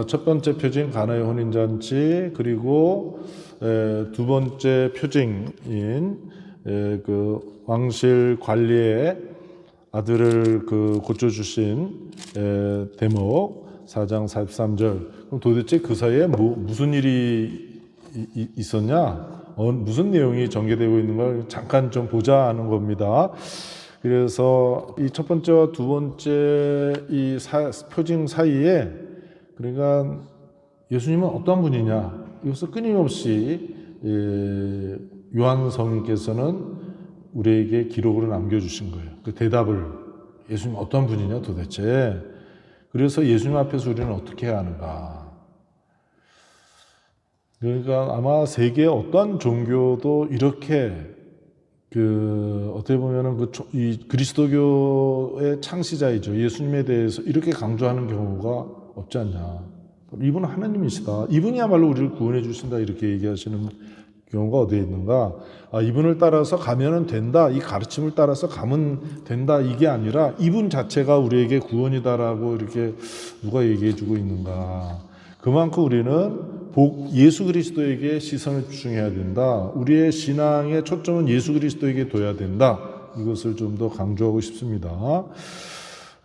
첫 번째 표징 가나의 혼인잔치, 그리고 두 번째 표징인 그 왕실 관리의 아들을 고쳐주신 대목 4장 43절. 그럼 도대체 그 사이에 무슨 일이 있었냐? 무슨 내용이 전개되고 있는 걸 잠깐 좀 보자 하는 겁니다. 그래서 이 첫 번째와 두 번째 이 표징 사이에, 그러니까 예수님은 어떤 분이냐, 이것을 끊임없이 요한 성인께서는 우리에게 기록으로 남겨주신 거예요. 그 대답을, 예수님 어떤 분이냐 도대체. 그래서 예수님 앞에서 우리는 어떻게 해야 하는가. 그러니까 아마 세계 어떤 종교도 이렇게 어떻게 보면은 이 그리스도교의 창시자이죠. 예수님에 대해서 이렇게 강조하는 경우가 없지 않냐. 이분은 하나님이시다. 이분이야말로 우리를 구원해 주신다. 이렇게 얘기하시는 경우가 어디에 있는가? 이분을 따라서 가면은 된다. 이 가르침을 따라서 가면 된다. 이게 아니라 이분 자체가 우리에게 구원이다라고 이렇게 누가 얘기해 주고 있는가? 그만큼 우리는 예수 그리스도에게 시선을 집중해야 된다. 우리의 신앙의 초점은 예수 그리스도에게 둬야 된다. 이것을 좀 더 강조하고 싶습니다.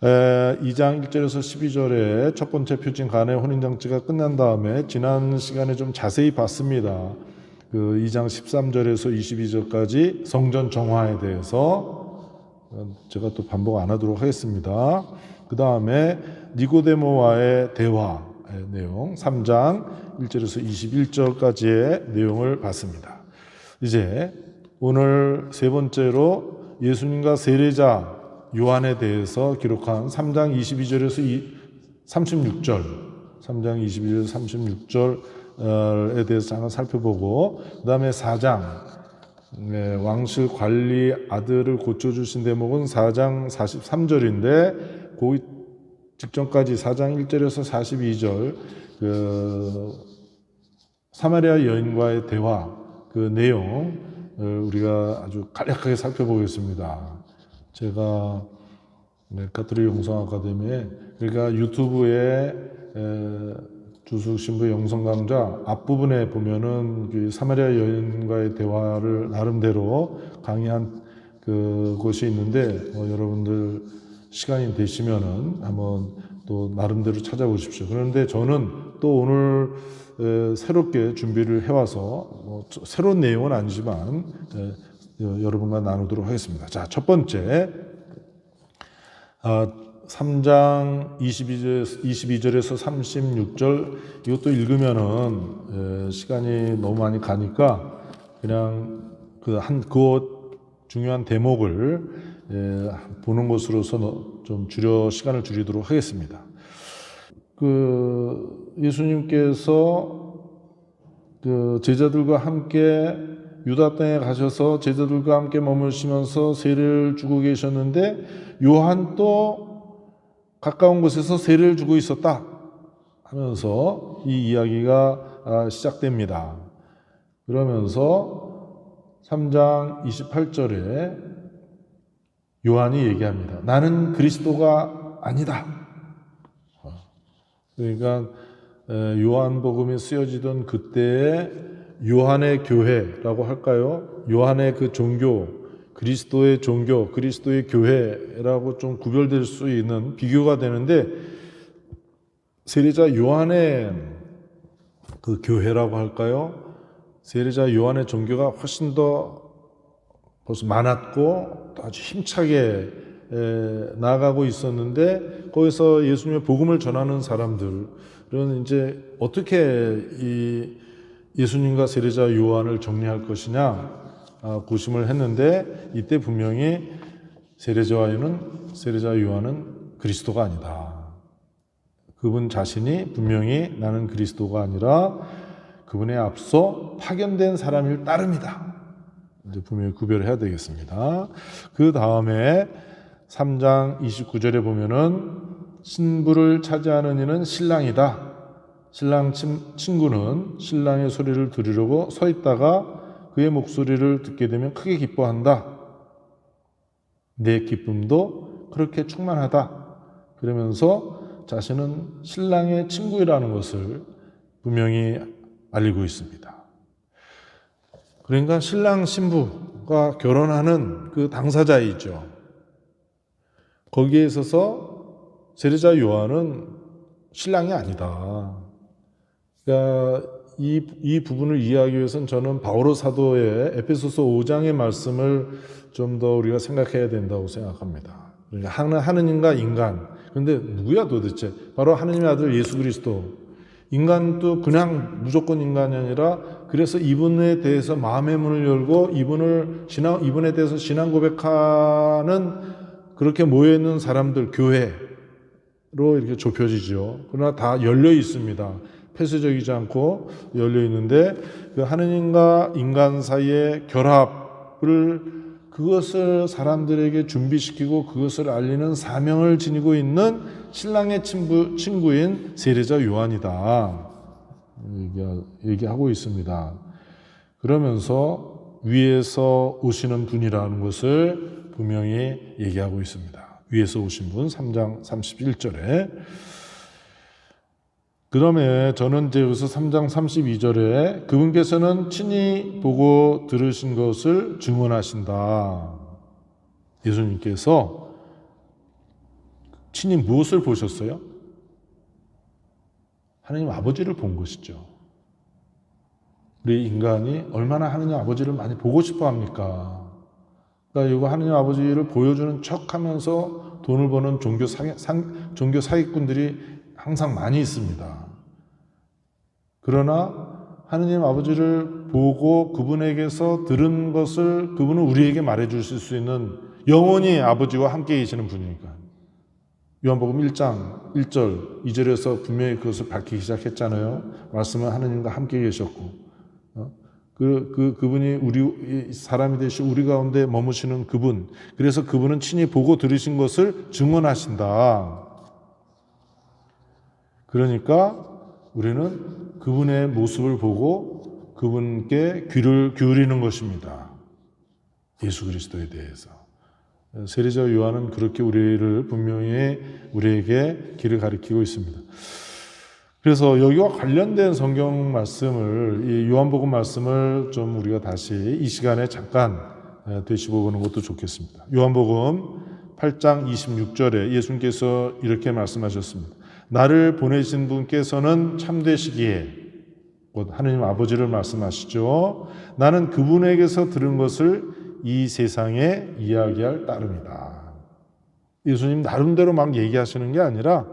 2장 1절에서 12절에 첫 번째 표징 가나의 혼인잔치가 끝난 다음에 지난 시간에 좀 자세히 봤습니다. 2장 13절에서 22절까지 성전 정화에 대해서 제가 또 반복 안 하도록 하겠습니다. 그 다음에 니고데모와의 대화 내용 3장 1절에서 21절까지의 내용을 봤습니다. 이제 오늘 세 번째로 예수님과 세례자 요한에 대해서 기록한 3장 22절에서 36절 3장 22절 36절에 대해서 잠깐 살펴보고, 그 다음에 4장 왕실 관리 아들을 고쳐주신 대목은 4장 43절인데 그 직전까지 4장 1절에서 42절 사마리아 여인과의 대화 그 내용 우리가 아주 간략하게 살펴보겠습니다. 제가 가톨릭 영성 아카데미에, 그러니까 유튜브에 주숙 신부 영성 강좌 앞부분에 보면은 그 사마리아 여인과의 대화를 나름대로 강의한 곳이 있는데 여러분들 시간이 되시면은 한번 또 나름대로 찾아보십시오. 그런데 저는 또 오늘 새롭게 준비를 해와서 새로운 내용은 아니지만 여러분과 나누도록 하겠습니다. 자, 첫 번째 3장 22절에서 36절 이것도 읽으면은 시간이 너무 많이 가니까 그냥 그 중요한 대목을 보는 것으로서 좀 시간을 줄이도록 하겠습니다. 예수님께서 제자들과 함께 유다 땅에 가셔서 제자들과 함께 머무시면서 세례를 주고 계셨는데 요한도 가까운 곳에서 세례를 주고 있었다 하면서 이 이야기가 시작됩니다. 그러면서 3장 28절에 요한이 얘기합니다. 나는 그리스도가 아니다. 그러니까 요한복음이 쓰여지던 그때의 요한의 교회라고 할까요? 요한의 그 종교, 그리스도의 종교, 그리스도의 교회라고 좀 구별될 수 있는, 비교가 되는데 세례자 요한의 그 교회라고 할까요? 세례자 요한의 종교가 훨씬 더 벌써 많았고 아주 힘차게 나아가고 있었는데, 거기서 예수님의 복음을 전하는 사람들은 이제 어떻게 이 예수님과 세례자 요한을 정리할 것이냐 고심을 했는데, 이때 분명히 세례자 요한은 그리스도가 아니다. 그분 자신이 분명히 나는 그리스도가 아니라 그분에 앞서 파견된 사람일 따름이다. 이제 분명히 구별해야 되겠습니다. 그 다음에 3장 29절에 보면은 신부를 차지하는 이는 신랑이다. 신랑 친구는 신랑의 소리를 들으려고 서 있다가 그의 목소리를 듣게 되면 크게 기뻐한다. 내 기쁨도 그렇게 충만하다. 그러면서 자신은 신랑의 친구라는 것을 분명히 알리고 있습니다. 그러니까 신랑 신부가 결혼하는 그 당사자이죠. 거기에 있어서 세례자 요한은 신랑이 아니다. 그러니까 이 부분을 이해하기 위해서는 저는 바오로 사도의 에베소서 5장의 말씀을 좀 더 우리가 생각해야 된다고 생각합니다. 그러니까 하느님과 인간. 그런데 누구야 도대체? 바로 하느님의 아들 예수 그리스도. 인간도 그냥 무조건 인간이 아니라 그래서 이분에 대해서 마음의 문을 열고 이분에 대해서 신앙 고백하는 그렇게 모여있는 사람들, 교회로 이렇게 좁혀지죠. 그러나 다 열려 있습니다. 폐쇄적이지 않고 열려 있는데 그 하느님과 인간 사이의 결합을 그것을 사람들에게 준비시키고 그것을 알리는 사명을 지니고 있는 신랑의 친구인 세례자 요한이다. 얘기하고 있습니다. 그러면서 위에서 오시는 분이라는 것을 분명히 얘기하고 있습니다. 위에서 오신 분 3장 31절에 그러면 저는 이제 여기서 3장 32절에 그분께서는 친히 보고 들으신 것을 증언하신다. 예수님께서 친히 무엇을 보셨어요? 하나님 아버지를 본 것이죠. 우리 인간이 얼마나 하나님 아버지를 많이 보고 싶어 합니까? 그러니까 이거 하나님 아버지를 보여주는 척 하면서 돈을 버는 종교 사기꾼들이 항상 많이 있습니다. 그러나 하느님 아버지를 보고 그분에게서 들은 것을 그분은 우리에게 말해 주실 수 있는 영원히 아버지와 함께 계시는 분이니까. 요한복음 1장 1절 2절에서 분명히 그것을 밝히기 시작했잖아요. 말씀은 하느님과 함께 계셨고 그분이 우리 사람이 되시고 우리 가운데 머무시는 그분. 그래서 그분은 친히 보고 들으신 것을 증언하신다. 그러니까 우리는 그분의 모습을 보고 그분께 귀를 기울이는 것입니다. 예수 그리스도에 대해서. 세례자 요한은 그렇게 우리를 분명히 우리에게 길을 가리키고 있습니다. 그래서 여기와 관련된 성경 말씀을, 이 요한복음 말씀을 좀 우리가 다시 이 시간에 잠깐 되짚어 보는 것도 좋겠습니다. 요한복음 8장 26절에 예수님께서 이렇게 말씀하셨습니다. 나를 보내신 분께서는 참되시기에, 곧 하느님 아버지를 말씀하시죠. 나는 그분에게서 들은 것을 이 세상에 이야기할 따름이다. 예수님 나름대로 막 얘기하시는 게 아니라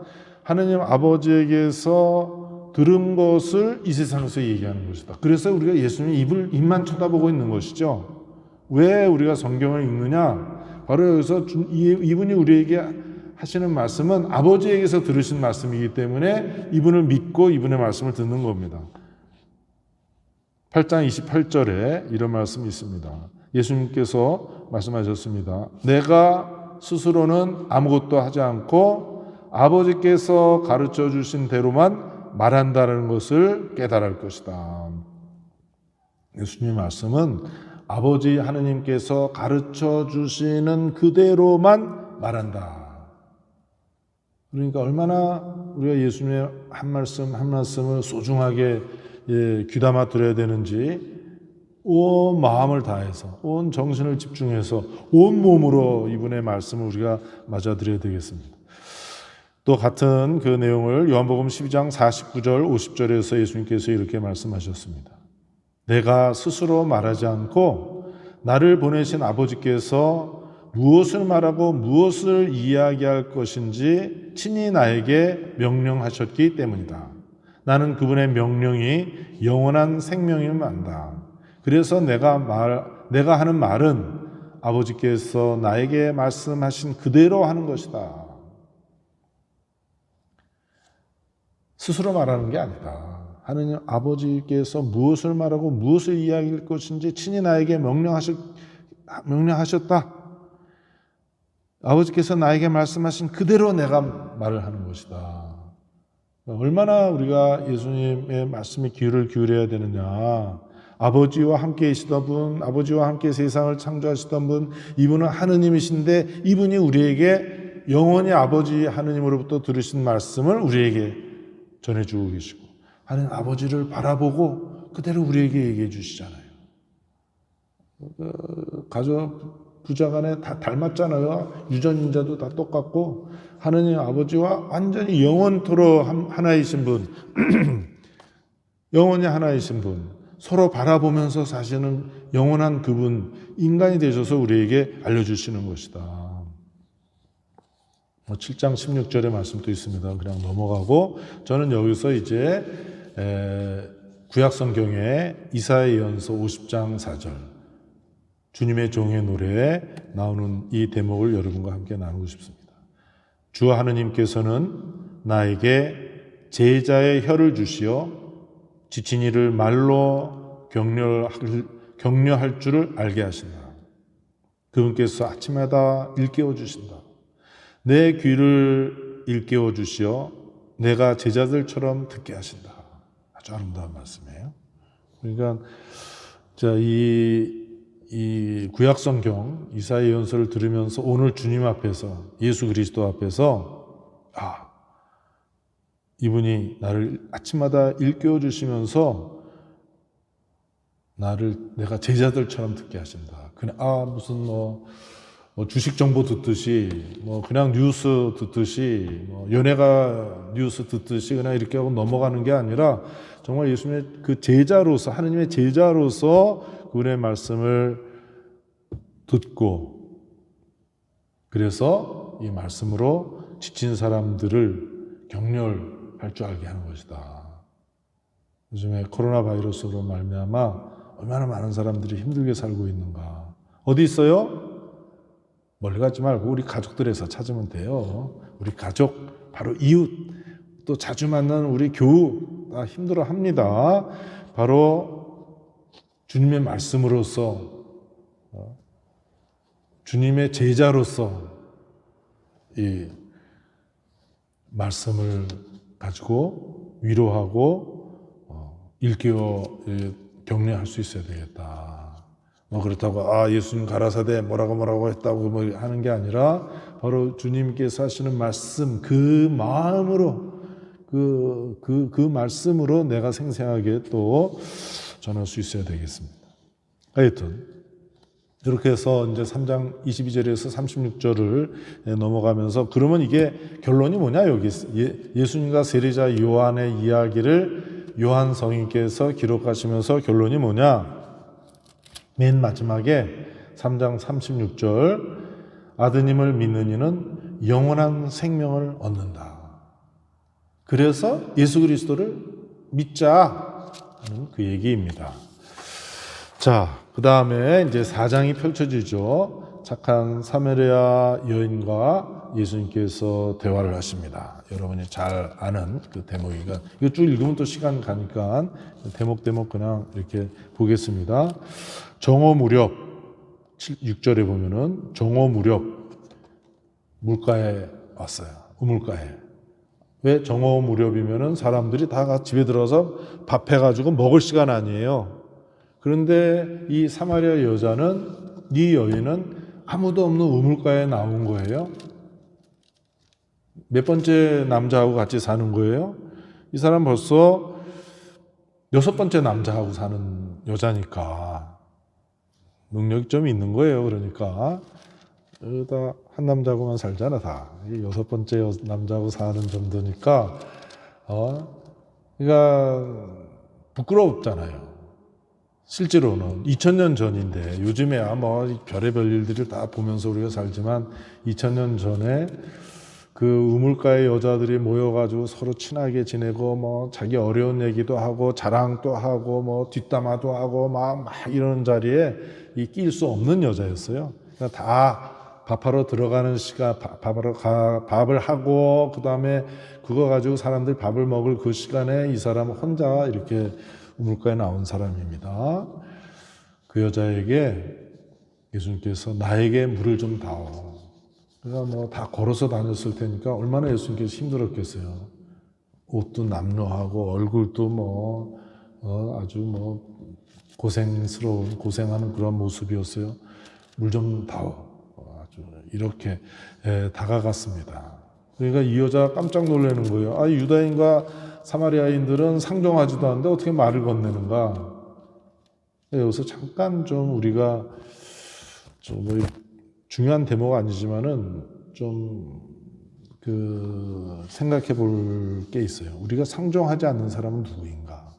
하느님 아버지에게서 들은 것을 이 세상에서 얘기하는 것이다. 그래서 우리가 예수님 입만 쳐다보고 있는 것이죠. 왜 우리가 성경을 읽느냐? 바로 여기서 이분이 우리에게 하시는 말씀은 아버지에게서 들으신 말씀이기 때문에 이분을 믿고 이분의 말씀을 듣는 겁니다. 8장 28절에 이런 말씀이 있습니다. 예수님께서 말씀하셨습니다. 내가 스스로는 아무것도 하지 않고 아버지께서 가르쳐 주신 대로만 말한다는 것을 깨달을 것이다. 예수님의 말씀은 아버지 하느님께서 가르쳐 주시는 그대로만 말한다. 그러니까 얼마나 우리가 예수님의 한 말씀 한 말씀을 소중하게 귀담아 들어야 되는지 온 마음을 다해서 온 정신을 집중해서 온 몸으로 이분의 말씀을 우리가 맞아들여야 되겠습니다. 또 같은 그 내용을 요한복음 12장 49절 50절에서 예수님께서 이렇게 말씀하셨습니다. 내가 스스로 말하지 않고 나를 보내신 아버지께서 무엇을 말하고 무엇을 이야기할 것인지 친히 나에게 명령하셨기 때문이다. 나는 그분의 명령이 영원한 생명임을 안다. 그래서 내가 하는 말은 아버지께서 나에게 말씀하신 그대로 하는 것이다. 스스로 말하는 게 아니다. 하느님 아버지께서 무엇을 말하고 무엇을 이야기할 것인지 친히 나에게 명령하셨다. 아버지께서 나에게 말씀하신 그대로 내가 말을 하는 것이다. 얼마나 우리가 예수님의 말씀에 귀를 기울여야 되느냐. 아버지와 함께 계시던 분, 아버지와 함께 세상을 창조하시던 분, 이분은 하느님이신데 이분이 우리에게 영원히 아버지 하느님으로부터 들으신 말씀을 우리에게 전해주고 계시고, 하나님 아버지를 바라보고 그대로 우리에게 얘기해 주시잖아요. 가족 부자간에 다 닮았잖아요. 유전인자도 다 똑같고, 하느님 아버지와 완전히 영원토록 하나이신 분, 영원히 하나이신 분, 서로 바라보면서 사시는 영원한 그분, 인간이 되셔서 우리에게 알려주시는 것이다. 7장 16절의 말씀도 있습니다. 그냥 넘어가고, 저는 여기서 이제 구약성경의 이사야 예언서 50장 4절, 주님의 종의 노래에 나오는 이 대목을 여러분과 함께 나누고 싶습니다. 주 하느님께서는 나에게 제자의 혀를 주시어 지친 이를 말로 격려할 줄을 알게 하신다. 그분께서 아침마다 일깨워 주신다. 내 귀를 일깨워 주시어 내가 제자들처럼 듣게 하신다. 아주 아름다운 말씀이에요. 그러니까 이 구약성경 이사야 예언서를 들으면서 오늘 주님 앞에서, 예수 그리스도 앞에서, 이분이 나를 아침마다 일깨워 주시면서 내가 제자들처럼 듣게 하신다. 그냥 무슨 주식 정보 듣듯이, 그냥 뉴스 듣듯이, 연예가 뉴스 듣듯이 그냥 이렇게 하고 넘어가는 게 아니라, 정말 예수님의 그 제자로서, 하느님의 제자로서 그분의 말씀을 듣고, 그래서 이 말씀으로 지친 사람들을 격려할 줄 알게 하는 것이다. 요즘에 코로나 바이러스로 말미암아 얼마나 많은 사람들이 힘들게 살고 있는가. 어디 있어요? 멀리 가지 말고 우리 가족들에서 찾으면 돼요. 우리 가족, 바로 이웃, 또 자주 만나는 우리 교우 다 힘들어합니다. 바로 주님의 말씀으로서, 주님의 제자로서 이 말씀을 가지고 위로하고 일깨워 격려할 수 있어야 되겠다. 그렇다고 예수님 가라사대 뭐라고 했다고 하는 게 아니라, 바로 주님께서 하시는 말씀, 그 마음으로, 그 말씀으로 내가 생생하게 또 전할 수 있어야 되겠습니다. 하여튼 이렇게 해서 이제 3장 22절에서 36절을 넘어가면서, 그러면 이게 결론이 뭐냐, 여기 예수님과 세리자 요한의 이야기를 요한 성인께서 기록하시면서 결론이 뭐냐, 맨 마지막에 3장 36절, 아드님을 믿는 이는 영원한 생명을 얻는다. 그래서 예수 그리스도를 믿자 하는 그 얘기입니다. 자, 그 다음에 이제 4장이 펼쳐지죠. 착한 사마리아 여인과 예수님께서 대화를 하십니다. 여러분이 잘 아는 그 대목이니까, 이거 쭉 읽으면 또 시간 가니까 대목 그냥 이렇게 보겠습니다. 정오 무렵, 6절에 보면은 정오 무렵 물가에 왔어요. 우물가에. 왜 정오 무렵이면은 사람들이 다 집에 들어서 밥 해가지고 먹을 시간 아니에요. 그런데 이 사마리아 이 여인은 아무도 없는 우물가에 나온 거예요. 몇 번째 남자하고 같이 사는 거예요. 이 사람 벌써 6번째 남자하고 사는 여자니까 능력이 좀 있는 거예요. 그러니까 다 한 남자하고만 살잖아, 다. 6번째 남자하고 사는 정도니까 그러니까 부끄럽잖아요. 실제로는 2000년 전인데, 요즘에야 별의별 일들을 다 보면서 우리가 살지만, 2000년 전에 그 우물가의 여자들이 모여가지고 서로 친하게 지내고, 자기 어려운 얘기도 하고, 자랑도 하고, 뒷담화도 하고, 막 이러는 자리에 낄 수 없는 여자였어요. 그러니까 다 밥하러 들어가는 시간, 밥을 하고, 그 다음에 그거 가지고 사람들 밥을 먹을 그 시간에 이 사람은 혼자 이렇게 우물가에 나온 사람입니다. 그 여자에게 예수님께서 나에게 물을 좀 다오. 그러니까 다 걸어서 다녔을 테니까 얼마나 예수님께서 힘들었겠어요. 옷도 남루하고 얼굴도 아주 고생하는 그런 모습이었어요. 물 좀 다오. 아주 이렇게 다가갔습니다. 그러니까 이 여자가 깜짝 놀라는 거예요. 아, 유다인과 사마리아인들은 상종하지도 않는데 어떻게 말을 건네는가? 여기서 잠깐 좀 우리가 좀 뭐 중요한 대목은 아니지만은 좀 생각해 볼 게 있어요. 우리가 상종하지 않는 사람은 누구인가?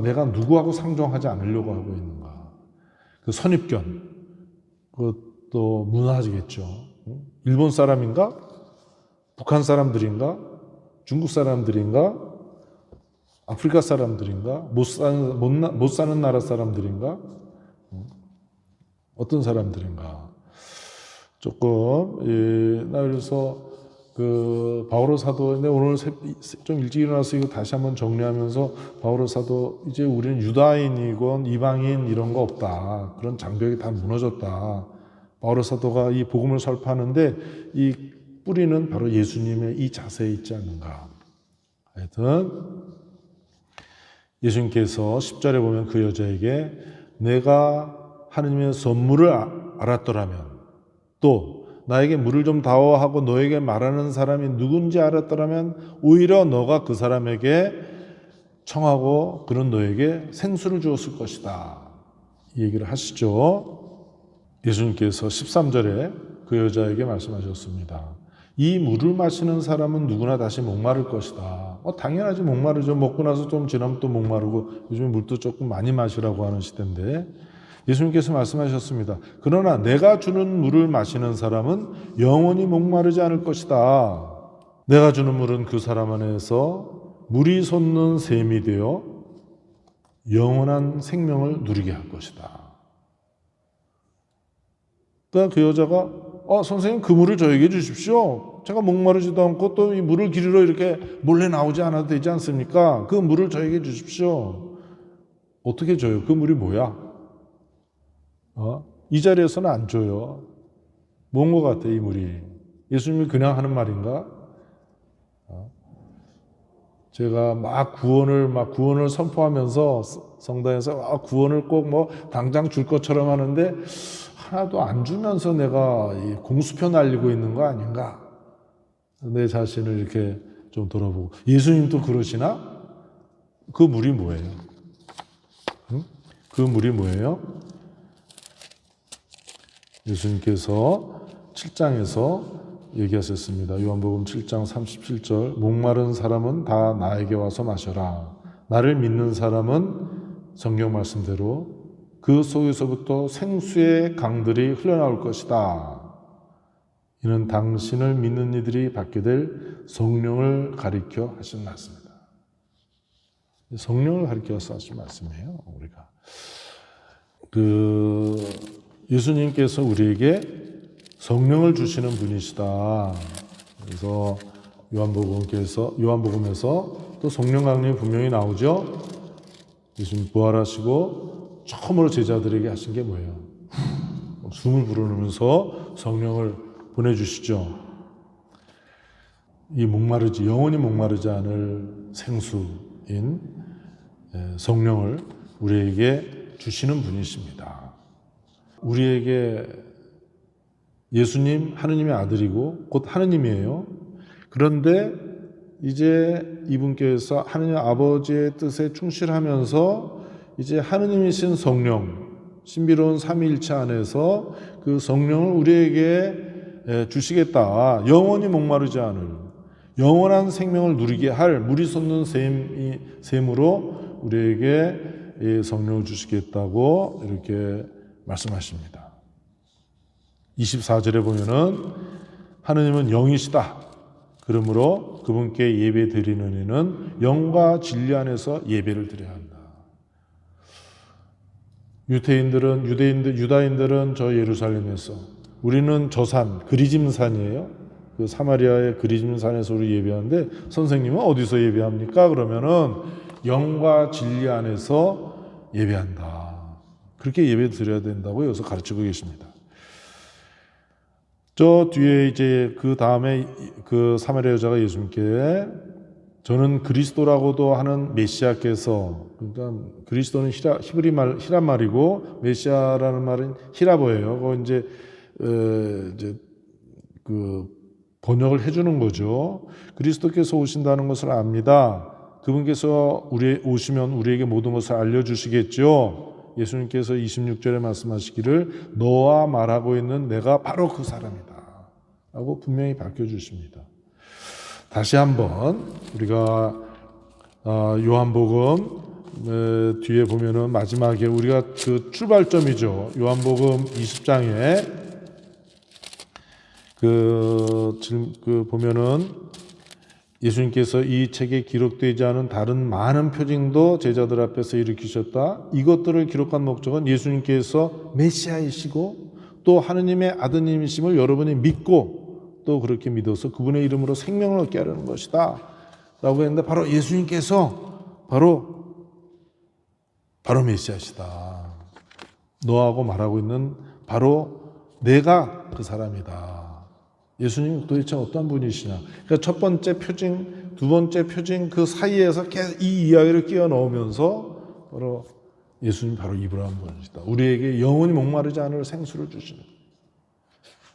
내가 누구하고 상종하지 않으려고 하고 있는가? 그 선입견, 그것도 문화지겠죠. 일본 사람인가? 북한 사람들인가? 중국 사람들인가? 아프리카 사람들인가? 못 사는 나라 사람들인가? 어떤 사람들인가? 조금, 나 그래서 바오로 사도인데 오늘 좀 일찍 일어나서 이거 다시 한번 정리하면서 바오로 사도 이제 우리는 유다인이건 이방인 이런 거 없다. 그런 장벽이 다 무너졌다. 바오로 사도가 이 복음을 설파하는데 이 뿌리는 바로 예수님의 이 자세에 있지 않는가. 하여튼 예수님께서 10절에 보면 그 여자에게 내가 하느님의 선물을 알았더라면 또 나에게 물을 좀 다오 하고 너에게 말하는 사람이 누군지 알았더라면 오히려 너가 그 사람에게 청하고 그는 너에게 생수를 주었을 것이다. 이 얘기를 하시죠. 예수님께서 13절에 그 여자에게 말씀하셨습니다. 이 물을 마시는 사람은 누구나 다시 목마를 것이다. 당연하지, 목마르죠. 먹고 나서 좀 지나면 또 목마르고 요즘 물도 조금 많이 마시라고 하는 시대인데 예수님께서 말씀하셨습니다. 그러나 내가 주는 물을 마시는 사람은 영원히 목마르지 않을 것이다. 내가 주는 물은 그 사람 안에서 물이 솟는 샘이 되어 영원한 생명을 누리게 할 것이다. 그러니까 그 여자가 선생님 그 물을 저에게 주십시오. 제가 목마르지도 않고 또 이 물을 기르러 이렇게 몰래 나오지 않아도 되지 않습니까? 그 물을 저에게 주십시오. 어떻게 줘요? 그 물이 뭐야? 이 자리에서는 안 줘요. 뭔 것 같아, 이 물이? 예수님이 그냥 하는 말인가? 제가 구원을 선포하면서 성당에서 구원을 꼭 당장 줄 것처럼 하는데 하나도 안 주면서 내가 공수표 날리고 있는 거 아닌가? 내 자신을 이렇게 좀 돌아보고. 예수님도 그러시나? 그 물이 뭐예요? 그 물이 뭐예요? 예수님께서 7장에서 얘기하셨습니다. 요한복음 7장 37절 목마른 사람은 다 나에게 와서 마셔라. 나를 믿는 사람은 성경 말씀대로 그 속에서부터 생수의 강들이 흘러나올 것이다. 이는 당신을 믿는 이들이 받게 될 성령을 가리켜 하신 말씀입니다. 성령을 가리켜서 하신 말씀이에요. 우리가 예수님께서 우리에게 성령을 주시는 분이시다. 그래서 요한복음에서 또 성령 강림이 분명히 나오죠. 예수님 부활하시고 처음으로 제자들에게 하신 게 뭐예요? 숨을 불어넣으면서 성령을 보내주시죠. 이 영원히 목마르지 않을 생수인 성령을 우리에게 주시는 분이십니다. 우리에게 예수님 하느님의 아들이고 곧 하느님이에요. 그런데 이제 이분께서 하느님 아버지의 뜻에 충실하면서 이제 하느님이신 성령, 신비로운 삼위일체 안에서 그 성령을 우리에게 주시겠다. 영원히 목마르지 않을 영원한 생명을 누리게 할 물이 솟는 샘으로 우리에게 성령을 주시겠다고 이렇게 말씀하십니다. 24절에 보면은 하느님은 영이시다. 그러므로 그분께 예배 드리는 이는 영과 진리 안에서 예배를 드려야 한다. 유다인들은 저 예루살렘에서, 우리는 저 산, 그리짐산이에요. 그 사마리아의 그리짐산에서 우리 예배하는데 선생님은 어디서 예배합니까? 그러면은 영과 진리 안에서 예배한다. 그렇게 예배 드려야 된다고 여기서 가르치고 계십니다. 저 뒤에 이제 그 다음에 그 사마리아 여자가 예수님께 저는 그리스도라고도 하는 메시아께서, 그러니까 그리스도는 히브리 말이고 메시아라는 말은 히라보예요. 그거 이제 그 번역을 해주는 거죠. 그리스도께서 오신다는 것을 압니다. 그분께서 오시면 우리에게 모든 것을 알려주시겠죠. 예수님께서 26절에 말씀하시기를 너와 말하고 있는 내가 바로 그 사람이다 라고 분명히 밝혀주십니다. 다시 한번 우리가 요한복음 뒤에 보면은 마지막에 우리가 그 출발점이죠. 요한복음 20장에 보면은 예수님께서 이 책에 기록되지 않은 다른 많은 표징도 제자들 앞에서 일으키셨다. 이것들을 기록한 목적은 예수님께서 메시아이시고 또 하느님의 아드님이심을 여러분이 믿고 또 그렇게 믿어서 그분의 이름으로 생명을 얻게 하려는 것이다 라고 했는데, 바로 예수님께서 바로 메시아시다. 너하고 말하고 있는 바로 내가 그 사람이다. 예수님이 도대체 어떤 분이시냐. 그러니까 첫 번째 표징, 두 번째 표징 그 사이에서 계속 이 이야기를 끼워 넣으면서 바로 예수님이 바로 이브라임 분이시다. 우리에게 영원히 목마르지 않을 생수를 주시는.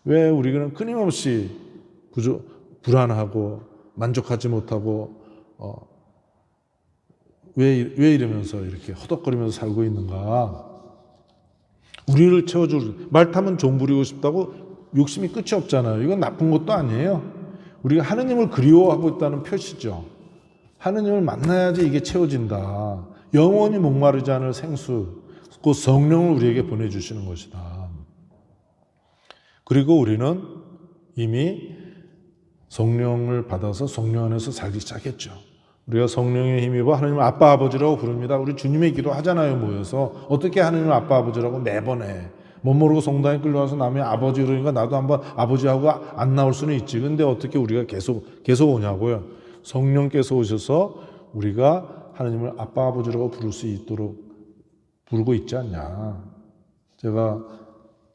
왜 우리는 끊임없이 불안하고 만족하지 못하고 왜 이러면서 이렇게 허덕거리면서 살고 있는가? 우리를 채워줄, 말 타면 종 부리고 싶다고 욕심이 끝이 없잖아요. 이건 나쁜 것도 아니에요. 우리가 하느님을 그리워하고 있다는 표시죠. 하느님을 만나야지 이게 채워진다. 영원히 목마르지 않을 생수, 그 성령을 우리에게 보내주시는 것이다. 그리고 우리는 이미 성령을 받아서 성령 안에서 살기 시작했죠. 우리가 성령의 힘입어 하나님을 아빠 아버지라고 부릅니다. 우리 주님의 기도 하잖아요. 모여서 어떻게 하나님을 아빠 아버지라고 매번 해. 못 모르고 성당에 끌려와서 남의 아버지 그러니까 나도 한번 아버지하고 안 나올 수는 있지. 근데 어떻게 우리가 계속 오냐고요. 성령께서 오셔서 우리가 하나님을 아빠 아버지라고 부를 수 있도록 부르고 있지 않냐. 제가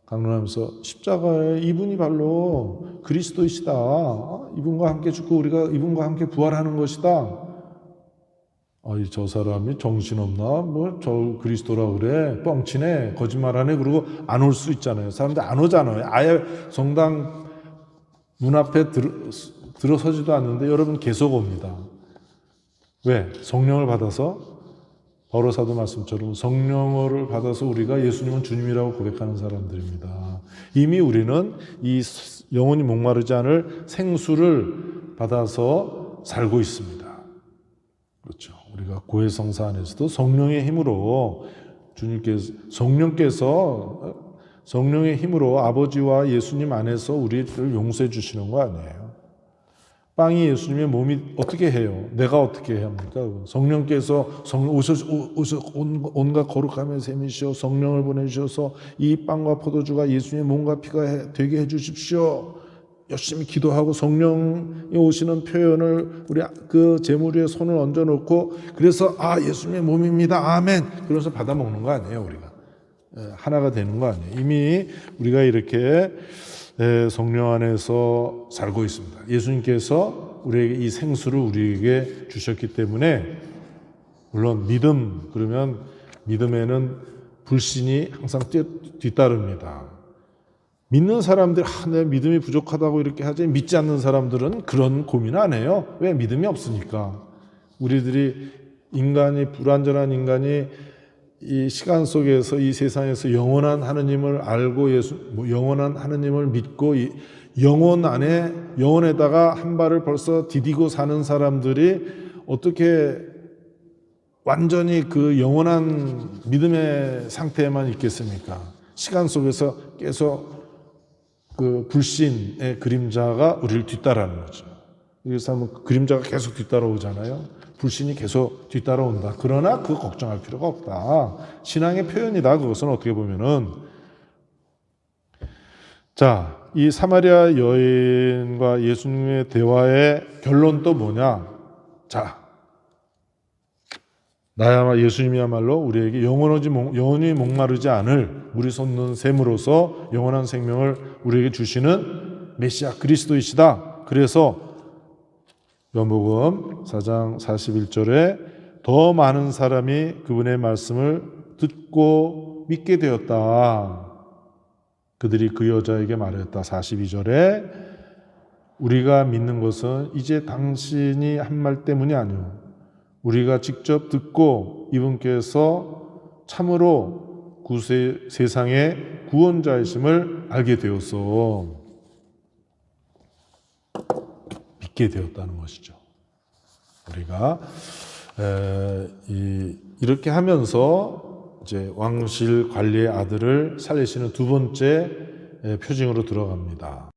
강론하면서 십자가에 이분이 바로 그리스도이시다. 이분과 함께 죽고 우리가 이분과 함께 부활하는 것이다. 저 사람이 정신없나? 저 그리스도라 그래? 뻥치네? 거짓말하네? 그러고 안 올 수 있잖아요. 사람들 안 오잖아요. 아예 성당 문 앞에 들어서지도 않는데 여러분 계속 옵니다. 왜? 성령을 받아서, 바울의 사도 말씀처럼 성령을 받아서 우리가 예수님은 주님이라고 고백하는 사람들입니다. 이미 우리는 이 영원히 목마르지 않을 생수를 받아서 살고 있습니다. 그렇죠. 우리가 고해성사 안에서도 성령의 힘으로 성령의 힘으로 아버지와 예수님 안에서 우리를 용서해 주시는 거 아니에요. 빵이 예수님의 몸이 어떻게 해요? 내가 어떻게 해야 합니까? 성령께서 온갖 거룩함의 셈이시오. 성령을 보내주셔서 이 빵과 포도주가 예수님의 몸과 피가 되게 해주십시오. 열심히 기도하고 성령이 오시는 표현을 우리 그 제물 위에 손을 얹어놓고 그래서 예수님의 몸입니다. 아멘. 그래서 받아 먹는 거 아니에요. 우리가 하나가 되는 거 아니에요. 이미 우리가 이렇게 성령 안에서 살고 있습니다. 예수님께서 우리에게 이 생수를 우리에게 주셨기 때문에, 물론 그러면 믿음에는 불신이 항상 뒤따릅니다. 믿는 사람들, 내 믿음이 부족하다고 이렇게 하지, 믿지 않는 사람들은 그런 고민 안 해요. 왜? 믿음이 없으니까. 우리들이 불완전한 인간이 이 시간 속에서 이 세상에서 영원한 하느님을 알고 영원한 하느님을 믿고 영혼에다가 한 발을 벌써 디디고 사는 사람들이 어떻게 완전히 그 영원한 믿음의 상태에만 있겠습니까? 시간 속에서 계속 그 불신의 그림자가 우리를 뒤따라하는 거죠. 그래서 그림자가 계속 뒤따라오잖아요. 불신이 계속 뒤따라온다. 그러나 그거 걱정할 필요가 없다. 신앙의 표현이다. 그것은 어떻게 보면은. 자, 이 사마리아 여인과 예수님의 대화의 결론 또 뭐냐? 자, 예수님이야말로 우리에게 영원히 목마르지 않을 물이 솟는 샘으로서 영원한 생명을 우리에게 주시는 메시아 그리스도이시다. 그래서 요한복음 4장 41절에 더 많은 사람이 그분의 말씀을 듣고 믿게 되었다. 그들이 그 여자에게 말했다. 42절에 우리가 믿는 것은 이제 당신이 한 말 때문이 아니오. 우리가 직접 듣고 이분께서 참으로 세상의 구원자이심을 알게 되었어. 믿게 되었다는 것이죠. 우리가 이렇게 하면서 이제 왕실 관리의 아들을 살리시는 두 번째 표징으로 들어갑니다.